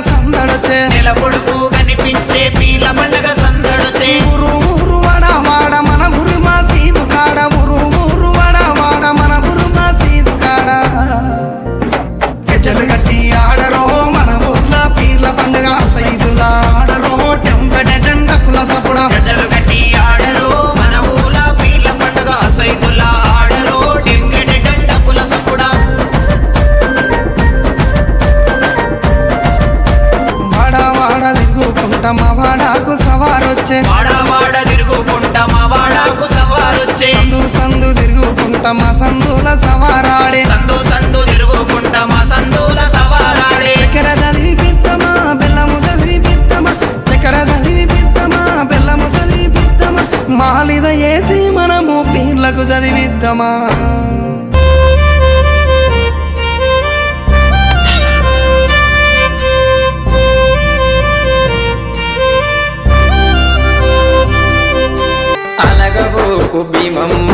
సందడొచ్చే నెల పొడుపు కనిపించే పీర్ల పండగ సందడొచ్చే ఊరు ఊరు వాడ వాడ మన ఊరు మసీదు కాడ ఊరు ఊరు వాడ వాడ మన ఊరు మసీదు కాడ గజ్జలు గట్టి ఆడరో మన ఊర్ల పీర్ల పండుగ సైదుల ఆడరో టెంపెట డప్పుల సపుడ గజలు గట్టి ఆడరో మన ఊల పీర్ల పండగ సైదుల ఆడరో డెంగెడ డప్పుల సప్పుడ వాడ వాడ తిరుగుకుంటా మా వాడకు సవారొచ్చే వాడ వాడ తిరుగుకుంటా మా వాడకు సవారొచ్చే సందు సందు తిరుగుకుంటా మా సందుల సవారాడే సందు సందు తిరుగుకుంటా మా సందుల సవారాడే చక్కెర చదివి పిత్తమా బెల్లము చదివి పిత్తమా చక్కెర చదివి పిత్తమా బెల్లము చదివి పిత్తమా మాలిద ఏసి మనము పీర్లకు చదివిద్దామా తలగబోకు భీమమ్మ